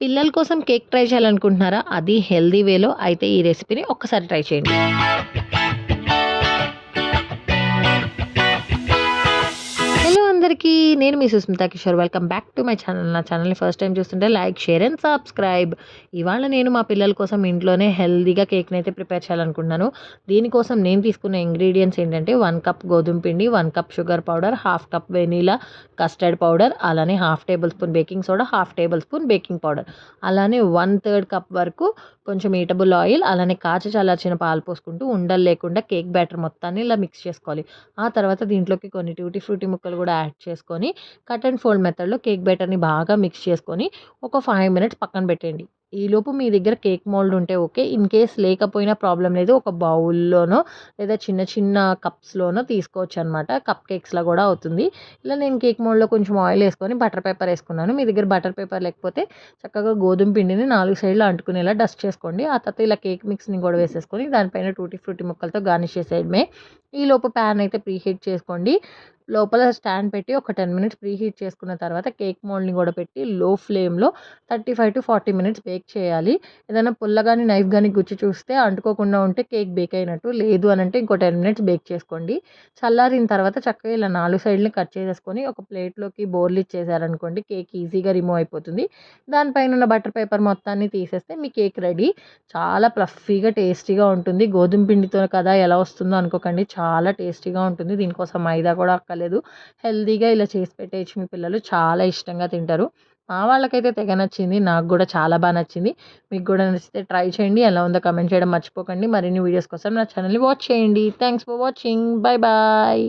పిల్లల కోసం cake try చేయాలనుకుంటున్నారా? అది హెల్తీ వేలో అయితే ఈ రెసిపీని ఒక్కసారి ట్రై చేయండి. హలో అందరికీ. నేను మీ Susmitha Kishore. Welcome back to my channel. నా ఛానల్‌ని ఫస్ట్ టైం చూస్తుంటే లైక్, షేర్ అండ్ సబ్స్క్రైబ్. ఇవాళ నేను మా పిల్లల కోసం ఇంట్లోనే హెల్తీగా కేక్‌ని అయితే ప్రిపేర్ చేయాలనుకుంటున్నాను. దీనికోసం నేను తీసుకున్న ఇంగ్రీడియెంట్స్ ఏంటంటే 1 కప్ గోధుమ పిండి, 1 cup sugar powder, half cup vanilla custard powder, అలానే half tablespoon baking soda, half tablespoon baking powder, అలానే 1/3 కప్ వరకు కొంచెం ఈటబుల్ ఆయిల్, అలానే కాచి చల్లార్చిన పాలు పోసుకుంటూ ఉండలు లేకుండా కేక్ బ్యాటర్ మొత్తాన్ని ఇలా మిక్స్ చేసుకోవాలి. ఆ తర్వాత దీంట్లోకి కొన్ని ట్యూటీ ఫ్రూటీ ముక్కలు కూడా యాడ్ చేసుకొని కట్ అండ్ ఫోల్డ్ మెథడ్‌లో కేక్ బ్యాటర్‌ని బాగా మిక్స్ చేసుకొని ఒక 5 మినిట్స్ పక్కన పెట్టేయండి. ఈలోపు మీ దగ్గర కేక్ మోల్డ్ ఉంటే ఓకే. ఇన్ కేస్ లేకపోయినా ప్రాబ్లమ్ లేదు. ఒక బౌల్‌లోనో లేదా చిన్న చిన్న కప్స్‌లోనో తీసుకోవచ్చనమాట. కప్ కేక్స్‌లా కూడా అవుతుంది. ఇలా నేను కేక్ మోల్డ్‌లో కొంచెం ఆయిల్ ఏసుకొని బటర్ పేపర్ ఏసుకున్నాను. మీ దగ్గర బటర్ పేపర్ లేకపోతే చక్కగా గోధుమ పిండిని 4 సైడ్‌లు అంటుకునేలా డస్ట్ చేసుకోండి. ఆ తర్వాత ఇలా కేక్ మిక్స్‌ని కూడా వేసేసుకొని దానిపైన టూటీ ఫ్రూటీ ముక్కలతో గార్నిష్ చేసేయడమే. ఈలోపు ప్యాన్ అయితే ప్రీహీట్ చేసుకోండి. లోపల స్టాండ్ పెట్టి ఒక 10 మినిట్స్ ప్రీహీట్ చేసుకున్న తర్వాత కేక్ మోల్డ్‌ని కూడా పెట్టి లో ఫ్లేమ్‌లో 35-40 మినిట్స్ బేక్ చేయాలి. ఏదైనా పుల్ల గాని, నైఫ్ గాని గుచ్చి చూస్తే అంటుకోకుండా ఉంటే కేక్ బేక్ అయినట్టు. లేదు అనంటే ఇంకో 10 మినిట్స్ బేక్ చేసుకోండి. చల్లారిన తర్వాత చక్కగా ఇలా 4 సైడ్‌లని కట్ చేసేసుకొని ఒక ప్లేట్‌లోకి బోర్లిచ్చేసారనుకోండి కేక్ ఈజీగా రిమూవ్ అయిపోతుంది. దానిపైన ఉన్న బటర్ పేపర్ మొత్తాన్ని తీసేస్తే మీ కేక్ రెడీ. చాలా ఫ్లఫీగా, టేస్టీగా ఉంటుంది. గోధుమ పిండితో కదా ఎలా వస్తుందో అనుకోకండి. చాలా టేస్టీగా ఉంటుంది. దీనికోసం మైదా కూడా అక్కర్లేదు. హెల్తీగా ఇలా చేసి పెట్టేయచ్చు. మీ పిల్లలు చాలా ఇష్టంగా తింటారు. మా వాళ్ళకైతే తెగ నచ్చింది. నాకు గూడా చాలా నచ్చింది. మీకు గూడా నచ్చితే ట్రై చేయండి. ఎలా ఉందో కామెంట్ చేయడం మర్చిపోకండి. మరిన్ని వీడియోస్ కోసం నా ఛానల్‌ని వాచ్ చేయండి. Thanks for watching. Bye bye.